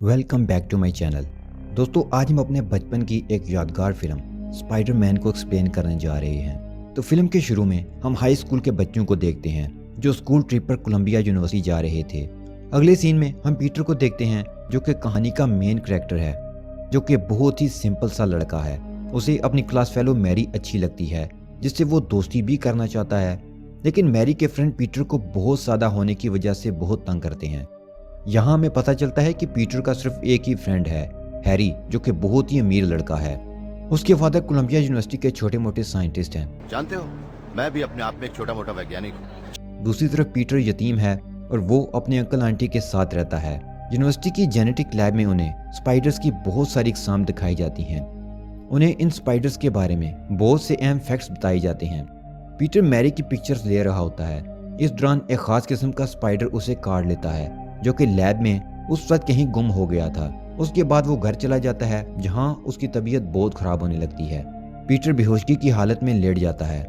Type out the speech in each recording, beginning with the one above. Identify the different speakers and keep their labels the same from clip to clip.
Speaker 1: Welcome back to my channel. दोस्तों, आज हम अपने बचपन की एक यादगार फिल्म स्पाइडरमैन को एक्सप्लेन करने जा रहे हैं। तो फिल्म के शुरू में हम हाई स्कूल के बच्चों को देखते हैं जो स्कूल ट्रिप पर कोलंबिया यूनिवर्सिटी जा रहे थे। अगले सीन में हम पीटर को देखते हैं जो कि कहानी का मेन कैरेक्टर है, जो कि बहुत ही सिंपल सा लड़का है। उसे अपनी क्लास फेलो मैरी अच्छी लगती है, जिससे वो दोस्ती भी करना चाहता है, लेकिन मैरी के फ्रेंड पीटर को बहुत सादा होने की वजह से बहुत तंग करते हैं। यहाँ हमें पता चलता है कि पीटर का सिर्फ एक ही फ्रेंड है, हैरी, जो कि बहुत ही अमीर लड़का है। उसके फादर कोलंबिया यूनिवर्सिटी के छोटे मोटे साइंटिस्ट हैं।
Speaker 2: जानते हो, मैं भी अपने आप में एक छोटा मोटा वैज्ञानिक हूँ।
Speaker 1: दूसरी तरफ पीटर यतीम है और वो अपने अंकल आंटी के साथ रहता है। यूनिवर्सिटी की जेनेटिक लैब में उन्हें स्पाइडर्स की बहुत सारी इकसाम दिखाई जाती हैं। उन्हें इन स्पाइडर्स के बारे में बहुत से अहम फैक्ट्स बताए जाते हैं। पीटर मैरी की पिक्चर्स ले रहा होता है। इस दौरान एक खास किस्म का स्पाइडर उसे काट लेता है, जो कि लैब में उस वक्त कहीं गुम हो गया था। उसके बाद वो घर चला जाता है, जहां उसकी तबीयत बहुत खराब होने लगती है। पीटर बेहोशी की हालत में लेट जाता है।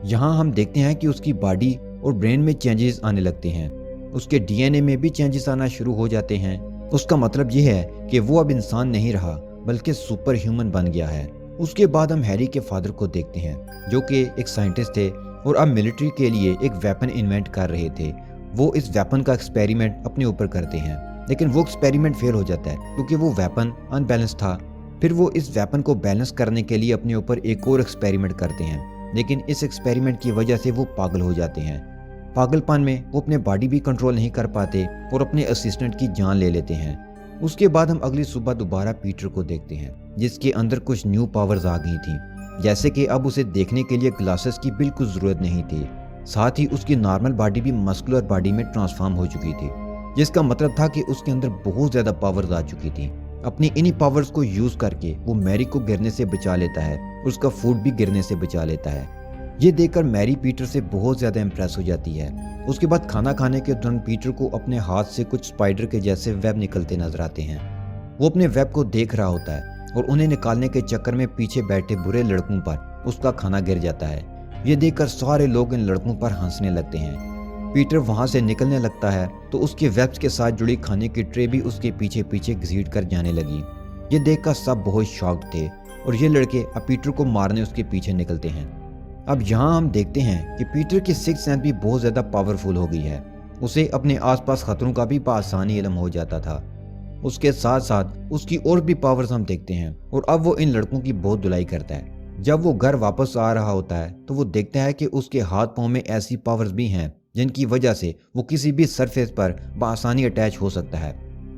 Speaker 1: यहाँ हम देखते हैं कि उसकी बॉडी और ब्रेन में चेंजेस आने लगते हैं। उसके डीएनए में भी चेंजेस आना शुरू हो जाते हैं। उसका मतलब ये है कि वो अब इंसान नहीं रहा, बल्कि सुपर ह्यूमन बन गया है। उसके बाद हम हैरी के फादर को देखते हैं, जो कि एक साइंटिस्ट थे और अब मिलिट्री के लिए एक वेपन इन्वेंट कर रहे थे। वो इस वेपन का एक्सपेरिमेंट अपने ऊपर करते हैं, लेकिन वो एक्सपेरिमेंट फेल हो जाता है क्योंकि वो वेपन अनबैलेंस था। फिर वो इस वेपन को बैलेंस करने के लिए अपने ऊपर एक और एक्सपेरिमेंट करते हैं, लेकिन इस एक्सपेरिमेंट की वजह से वो पागल हो जाते हैं। पागलपन में वो अपने बॉडी भी कंट्रोल नहीं कर पाते और अपने असिस्टेंट की जान ले लेते हैं। उसके बाद हम अगली सुबह दोबारा पीटर को देखते हैं, जिसके अंदर कुछ न्यू पावर्स आ गई थी, जैसे कि अब उसे देखने के लिए ग्लासेस की बिल्कुल जरूरत नहीं थी। साथ ही उसकी नॉर्मल बॉडी भी मस्कुलर बॉडी में ट्रांसफॉर्म हो चुकी थी, जिसका मतलब था कि उसके अंदर बहुत ज्यादा पावर्स आ चुकी थी। अपनी इन्हीं पावर्स को यूज करके वो मैरी को गिरने से बचा लेता है और उसका फूड भी गिरने से बचा लेता है। ये देखकर मैरी पीटर से बहुत ज्यादा इम्प्रेस हो जाती है। उसके बाद खाना खाने के दौरान पीटर को अपने हाथ से कुछ स्पाइडर के जैसे वेब निकलते नजर आते हैं। वो अपने वेब को देख रहा होता है और उन्हें निकालने के चक्कर में पीछे बैठे बुरे लड़कों पर उसका खाना गिर जाता है। ये देखकर सारे लोग इन लड़कों पर हंसने लगते हैं। पीटर वहां से निकलने लगता है तो उसके वेब्स के साथ जुड़ी खाने की ट्रे भी उसके पीछे पीछे घसीट कर जाने लगी। ये देखकर सब बहुत शॉक्ड थे और ये लड़के अब पीटर को मारने उसके पीछे निकलते हैं। अब यहाँ हम देखते हैं कि पीटर की सिक्स सेंस भी बहुत ज्यादा पावरफुल हो गई है। उसे अपने आसपास खतरों का भी बआसानी इल्म हो जाता था। उसके साथ साथ उसकी और भी पावर्स हम देखते हैं और अब वो इन लड़कों की बहुत धुलाई करता है। जब वो घर वापस आ रहा होता है तो वो देखता है कि उसके हाथ पांव में ऐसी पावर्स भी हैं जिनकी वजह से वो किसी भी सरफेस पर बआसानी अटैच हो सकता है।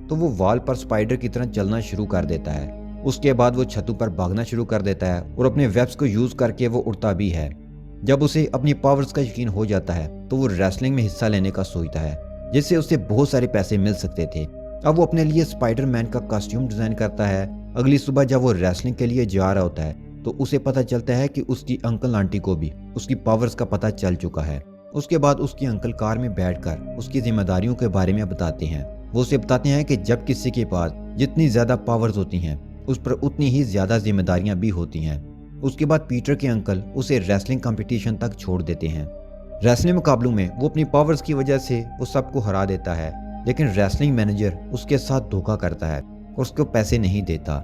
Speaker 1: तो वो वॉल पर स्पाइडर की तरह चलना शुरू कर देता है। उसके बाद वो छतों पर भागना शुरू कर देता है और अपने वेब्स को यूज करके वो उड़ता भी है। जब उसे अपनी पावर्स का यकीन हो जाता है तो वो रेसलिंग में हिस्सा लेने का सोचता है, जिससे उसे बहुत सारे पैसे मिल सकते थे। अब वो अपने लिए स्पाइडरमैन का कॉस्ट्यूम डिजाइन करता है। अगली सुबह जब वो रेसलिंग के लिए जा रहा होता है तो उसे पता चलता है कि उसकी अंकल आंटी को भी उसकी पावर्स का पता चल चुका है। उसके बाद उसकी अंकल कार में बैठकर उसकी जिम्मेदारियों के बारे में बताते हैं। वो उसे बताते हैं कि जब किसी के पास जितनी ज्यादा पावर्स होती हैं उस पर उतनी ही ज्यादा जिम्मेदारियां भी होती हैं। उसके बाद पीटर के अंकल उसे रेसलिंग कंपटीशन तक छोड़ देते हैं। रेसलिंग मुकाबलों में वो अपनी पावर्स की वजह से वो सबको हरा देता है, लेकिन रेसलिंग मैनेजर उसके साथ धोखा करता है और उसको पैसे नहीं देता।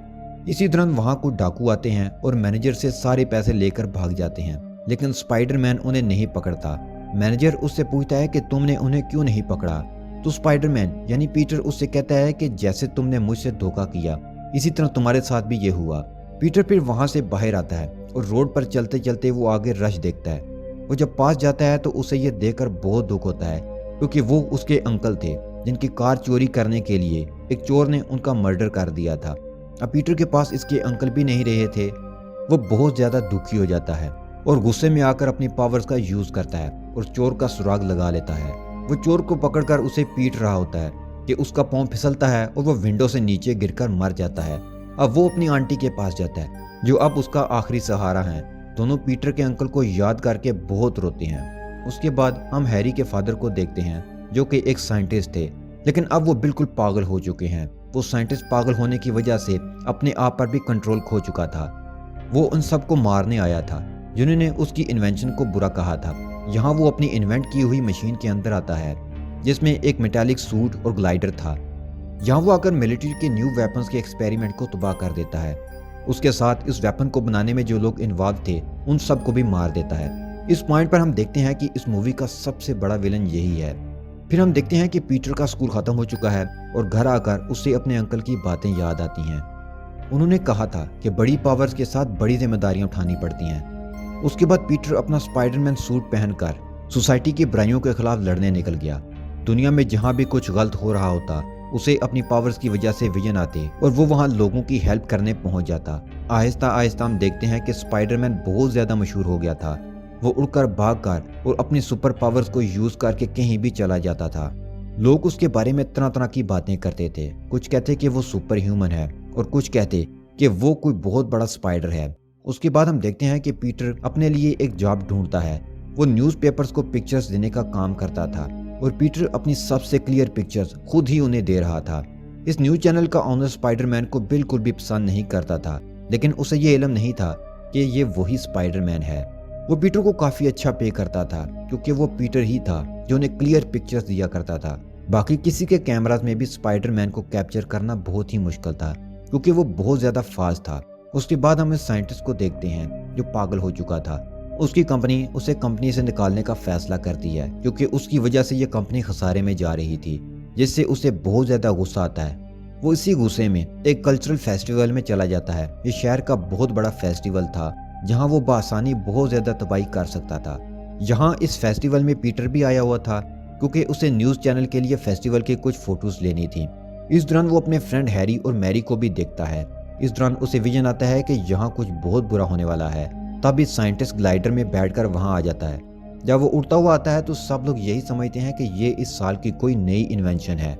Speaker 1: इसी दौरान वहां कुछ डाकू आते हैं और मैनेजर से सारे पैसे लेकर भाग जाते हैं, लेकिन स्पाइडरमैन उन्हें नहीं पकड़ता। मैनेजर उससे पूछता है कि तुमने उन्हें क्यों नहीं पकड़ा। तो स्पाइडरमैन यानी पीटर उससे कहता है कि जैसे तुमने मुझसे धोखा किया, इसी तरह तुम्हारे साथ भी ये हुआ। पीटर फिर वहां से बाहर आता है और रोड पर चलते चलते वो आगे रश देखता है। वो जब पास जाता है तो उसे ये देखकर बहुत दुख होता है, क्योंकि वो उसके अंकल थे जिनकी कार चोरी करने के लिए एक चोर ने उनका मर्डर कर दिया था। अब पीटर के पास इसके अंकल भी नहीं रहे थे। वो बहुत ज्यादा दुखी हो जाता है और गुस्से में आकर अपनी पावर्स का यूज करता है और चोर का सुराग लगा लेता है। वो चोर को पकड़कर उसे पीट रहा होता है कि उसका पांव फिसलता है और वो विंडो से नीचे गिरकर मर जाता है। अब वो अपनी आंटी के पास जाता है, जो अब उसका आखिरी सहारा है। दोनों पीटर के अंकल को याद करके बहुत रोते हैं। उसके बाद हम हैरी के फादर को देखते हैं, जो कि एक साइंटिस्ट थे, लेकिन अब वो बिल्कुल पागल हो चुके हैं। वो साइंटिस्ट पागल होने की वजह से अपने आप पर भी कंट्रोल खो चुका था। वो उन सबको मारने आया था जिन्होंने उसकी इन्वेंशन को बुरा कहा था। यहाँ वो अपनी इन्वेंट की हुई मशीन के अंदर आता है, जिसमें एक मेटालिक सूट और ग्लाइडर था। जहाँ वो आकर मिलिट्री के न्यू वेपन्स के एक्सपेरिमेंट को तबाह कर देता है। उसके साथ इस वेपन को बनाने में जो लोग इन्वॉल्व थे उन सबको भी मार देता है। इस पॉइंट पर हम देखते हैं कि इस मूवी का सबसे बड़ा विलन यही है। फिर हम देखते हैं कि पीटर का स्कूल खत्म हो चुका है और घर आकर उसे अपने अंकल की बातें याद आती हैं। उन्होंने कहा था कि बड़ी पावर्स के साथ बड़ी जिम्मेदारियां उठानी पड़ती हैं। उसके बाद पीटर अपना स्पाइडरमैन सूट पहनकर सोसाइटी की बुराइयों के खिलाफ लड़ने निकल गया। दुनिया में जहां भी कुछ गलत हो रहा होता उसे अपनी पावर्स की वजह से विजन आते और वो वहां लोगों की हेल्प करने पहुंच जाता। आहिस्ता आहिस्ता हम देखते हैं कि स्पाइडरमैन बहुत ज्यादा मशहूर हो गया था। वो उड़कर, भागकर और अपनी सुपर पावर्स को यूज करके कहीं भी चला जाता था। लोग उसके बारे में तरह तरह की बातें करते थे। कुछ कहते कि वो सुपर ह्यूमन है और कुछ कहते कि वो कोई बहुत बड़ा स्पाइडर है। उसके बाद हम देखते हैं कि पीटर अपने लिए एक जॉब ढूंढता है। वो न्यूज़पेपर्स को पिक्चर्स देने का काम करता था और पीटर अपनी सबसे क्लियर पिक्चर्स खुद ही उन्हें दे रहा था। इस न्यूज चैनल का ऑनर स्पाइडरमैन को बिल्कुल भी पसंद नहीं करता था, लेकिन उसे ये इल्म नहीं था कि ये वही स्पाइडरमैन है। वो पीटर को काफी अच्छा पे करता था क्योंकि वो पीटर ही था जो उन्हें क्लियर पिक्चर्स दिया करता था। बाकी किसी के कैमराज में भी स्पाइडरमैन को कैप्चर करना बहुत ही मुश्किल था क्योंकि वो बहुत ज्यादा फास्ट था। उसके बाद हम इस साइंटिस्ट को देखते हैं जो पागल हो चुका था। उसकी कंपनी उसे कंपनी से निकालने का फैसला करती है क्योंकि उसकी वजह से ये कंपनी खसारे में जा रही थी, जिससे उसे बहुत ज्यादा गुस्सा आता है। वो इसी गुस्से में एक कल्चरल फेस्टिवल में चला जाता है। ये शहर का बहुत बड़ा फेस्टिवल था जहां वो बआसानी बहुत ज्यादा तबाही कर सकता था। यहाँ इस फेस्टिवल में पीटर भी आया हुआ था क्योंकि उसे न्यूज चैनल के लिए फेस्टिवल के कुछ फोटोज लेनी थी। इस दौरान वो अपने फ्रेंड हैरी और मैरी को भी देखता है। इस दौरान उसे विजन आता है कि यहाँ कुछ बहुत बुरा होने वाला है। तब इस साइंटिस्ट ग्लाइडर में बैठकर वहां आ जाता है। जब वो उड़ता हुआ आता है तो सब लोग यही समझते हैं कि ये इस साल की कोई नई इन्वेंशन है।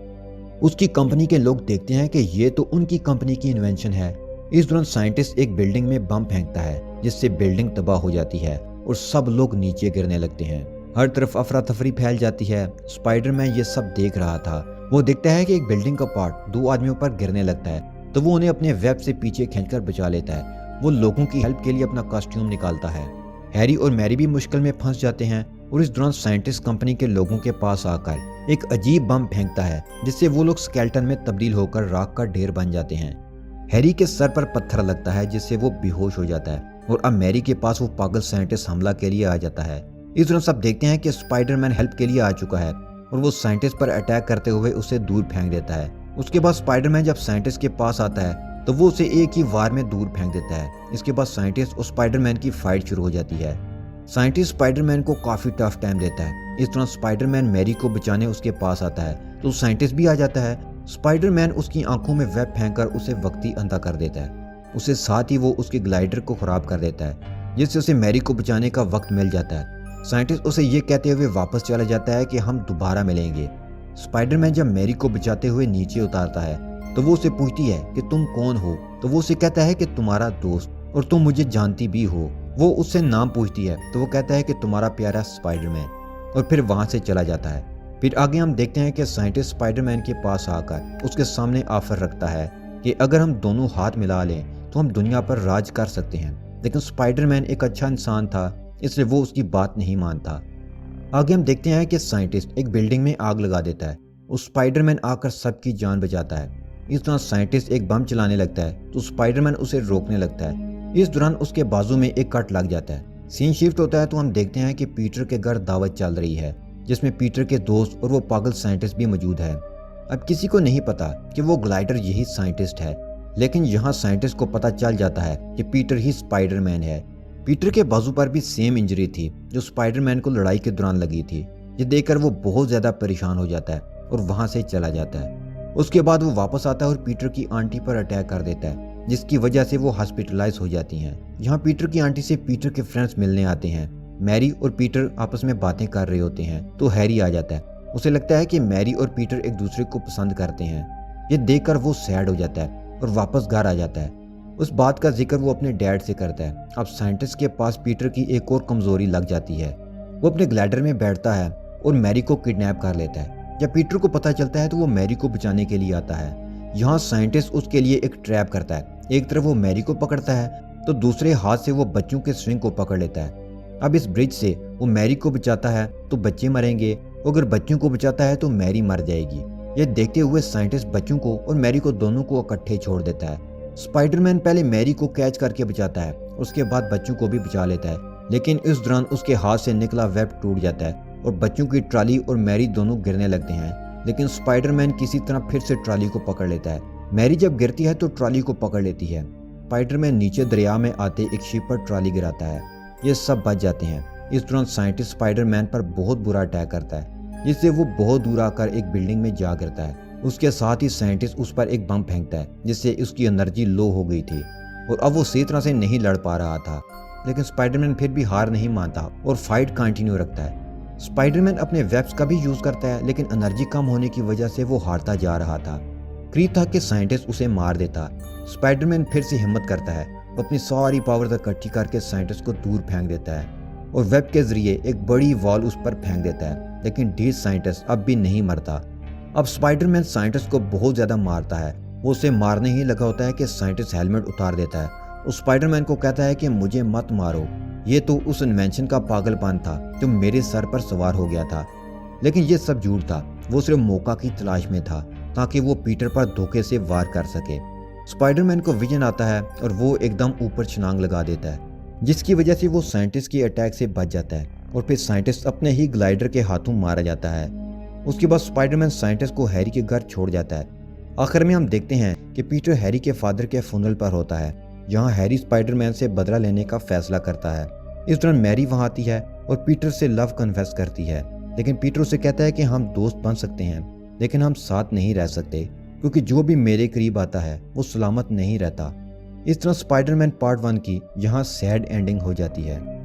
Speaker 1: उसकी कंपनी के लोग देखते हैं कि ये तो उनकी कंपनी की इन्वेंशन है। इस दौरान साइंटिस्ट एक बिल्डिंग में बम फेंकता है जिससे बिल्डिंग तबाह हो जाती है और सब लोग नीचे गिरने लगते हैं। हर तरफ अफरा तफरी फैल जाती है। स्पाइडरमैन ये सब देख रहा था। वो देखता है कि एक बिल्डिंग का पार्ट 2 आदमियों पर गिरने लगता है तो वो उन्हें अपने वेब से पीछे खींचकर बचा लेता है। वो लोगों की हेल्प के लिए अपना कॉस्ट्यूम निकालता है। हैरी और मैरी भी मुश्किल में फंस जाते हैं और इस दौरान साइंटिस्ट कंपनी के लोगों के पास आकर एक अजीब बम फेंकता है जिससे वो लोग स्केलेटन में तब्दील होकर राख का ढेर बन जाते हैं। हैरी के सर पर पत्थर लगता है जिससे वो बेहोश हो जाता है और अब मैरी के पास वो पागल साइंटिस्ट हमला के लिए आ जाता है। इस दौरान सब देखते हैं कि स्पाइडरमैन हेल्प के लिए आ चुका है और वो साइंटिस्ट पर अटैक करते हुए उसे दूर फेंक देता है। उसके बाद स्पाइडरमैन जब साइंटिस्ट के पास आता है तो वो उसे एक ही वार में दूर फेंक देता है। इसके बाद साइंटिस्ट और स्पाइडरमैन की फाइट शुरू हो जाती है। साइंटिस्ट स्पाइडरमैन को काफी टफ टाइम देता है। इस दौरान स्पाइडरमैन मैरी को बचाने उसके पास आता है तो साइंटिस्ट भी आ जाता है। स्पाइडरमैन उसकी आंखों में वेब फेंककर उसे वक्ती अंधा कर देता है। उसे साथ ही वो उसके ग्लाइडर को खराब कर देता है जिससे उसे मैरी को बचाने का वक्त मिल जाता है। साइंटिस्ट उसे ये कहते हुए वापस चला जाता है कि हम दोबारा मिलेंगे। स्पाइडरमैन जब मैरी को बचाते हुए नीचे उतारता है तो वो उसे पूछती है कि तुम कौन हो, तो वो उसे कहता है कि तुम्हारा दोस्त और तुम मुझे जानती भी हो। वो उससे नाम पूछती है तो वो कहता है कि तुम्हारा प्यारा स्पाइडरमैन और फिर वहां से चला जाता है। फिर आगे हम देखते हैं कि साइंटिस्ट स्पाइडरमैन के पास आकर उसके सामने ऑफर रखता है कि अगर हम दोनों हाथ मिला लें तो हम दुनिया पर राज कर सकते हैं। लेकिन स्पाइडरमैन एक अच्छा इंसान था इसलिए वो उसकी बात नहीं मानता। आगे हम देखते हैं कि साइंटिस्ट एक बिल्डिंग में आग लगा देता है और स्पाइडरमैन आकर सबकी जान बचाता है। इस दौरान साइंटिस्ट एक बम चलाने लगता है तो स्पाइडरमैन उसे रोकने लगता है। इस दौरान उसके बाजू में एक कट लग जाता है। सीन शिफ्ट होता है तो हम देखते हैं कि पीटर के घर दावत चल रही है जिसमें पीटर के दोस्त और वो पागल साइंटिस्ट भी मौजूद है। अब किसी को नहीं पता कि वो ग्लाइडर यही साइंटिस्ट है, लेकिन यहाँ साइंटिस्ट को पता चल जाता है कि पीटर ही स्पाइडरमैन है। पीटर के बाजू पर भी सेम इंजरी थी जो स्पाइडरमैन को लड़ाई के दौरान लगी थी। ये देखकर वो बहुत ज्यादा परेशान हो जाता है और वहां से चला जाता है। उसके बाद वो वापस आता है और पीटर की आंटी पर अटैक कर देता है जिसकी वजह से वो हॉस्पिटलाइज हो जाती हैं। यहाँ पीटर की आंटी से पीटर के फ्रेंड्स मिलने आते हैं। मैरी और पीटर आपस में बातें कर रहे होते हैं तो हैरी आ जाता है। उसे लगता है कि मैरी और पीटर एक दूसरे को पसंद करते हैं। ये देखकर वो सैड हो जाता है और वापस घर आ जाता है। उस बात का जिक्र वो अपने डैड से करता है। अब साइंटिस्ट के पास पीटर की एक और कमजोरी लग जाती है। वो अपने ग्लाइडर में बैठता है और मैरी को किडनैप कर लेता है। जब पीटर को पता चलता है तो वो मैरी को बचाने के लिए आता है। यहाँ साइंटिस्ट उसके लिए एक ट्रैप करता है। एक तरफ वो मैरी को पकड़ता है तो दूसरे हाथ से वो बच्चों के स्विंग को पकड़ लेता है। अब इस ब्रिज से वो मैरी को बचाता है तो बच्चे मरेंगे, अगर बच्चों को बचाता है तो मैरी मर जाएगी। ये देखते हुए साइंटिस्ट बच्चों को और मैरी को दोनों को इकट्ठे छोड़ देता है। स्पाइडरमैन पहले मैरी को कैच करके बचाता है, उसके बाद बच्चों को भी बचा लेता है, लेकिन इस दौरान उसके हाथ से निकला वेब टूट जाता है और बच्चों की ट्रॉली और मैरी दोनों गिरने लगते हैं। लेकिन स्पाइडरमैन किसी तरह फिर से ट्रॉली को पकड़ लेता है। मैरी जब गिरती है तो ट्रॉली को पकड़ लेती है। स्पाइडरमैन नीचे दरिया में आते एक शिप पर ट्रॉली गिराता है। ये सब बच जाते हैं। इस दौरान साइंटिस्ट स्पाइडरमैन पर बहुत बुरा अटैक करता है, जिससे वो बहुत दूर आकर एक बिल्डिंग में जा गिरता है। उसके साथ ही साइंटिस्ट उस पर एक बम फेंकता है, जिससे उसकी एनर्जी लो हो गई थी और अब वो सही तरह से नहीं लड़ पा रहा था। लेकिन स्पाइडरमैन फिर भी हार नहीं मानता और फाइट कंटिन्यू रखता है। स्पाइडरमैन अपने वेब्स का भी यूज करता है, लेकिन एनर्जी कम होने की वजह से वो हारता जा रहा था। करीब था कि साइंटिस्ट उसे मार देता। स्पाइडरमैन फिर से हिम्मत करता है, अपनी सारी पावर इकट्ठी करके साइंटिस्ट को दूर फेंक देता है और वेब के जरिए एक बड़ी वॉल उस पर फेंक देता है। लेकिन ढीठ साइंटिस्ट अब भी नहीं मरता। अब स्पाइडरमैन साइंटिस्ट को बहुत ज्यादा मारता है। वो उसे मारने ही लगा होता है कि साइंटिस्ट हेलमेट उतार देता है और स्पाइडरमैन को कहता है कि मुझे मत मारो, ये तो उस इन्वेंशन का पागलपन था जो मेरे सर पर सवार हो गया था। लेकिन ये सब झूठ था। वो सिर्फ मौका की तलाश में था ताकि वो पीटर पर धोखे से वार कर सके। स्पाइडरमैन को विजन आता है और वो एकदम ऊपर छलांग लगा देता है, जिसकी वजह से वो साइंटिस्ट के अटैक से बच जाता है और फिर साइंटिस्ट अपने ही ग्लाइडर के हाथों मारा जाता है। उसके बाद स्पाइडरमैन साइंटिस्ट को हैरी के घर छोड़ जाता है। आखिर में हम देखते हैं कि पीटर हैरी के फादर के फुनरल पर होता है, जहां हैरी स्पाइडरमैन से बदला लेने का फैसला करता है। इस दौरान मैरी वहां आती है और पीटर से लव कन्फेस करती है, लेकिन पीटर उसे कहता है कि हम दोस्त बन सकते हैं, लेकिन हम साथ नहीं रह सकते, क्योंकि जो भी मेरे करीब आता है वो सलामत नहीं रहता। इस तरह स्पाइडरमैन पार्ट 1 की यहाँ सैड एंडिंग हो जाती है।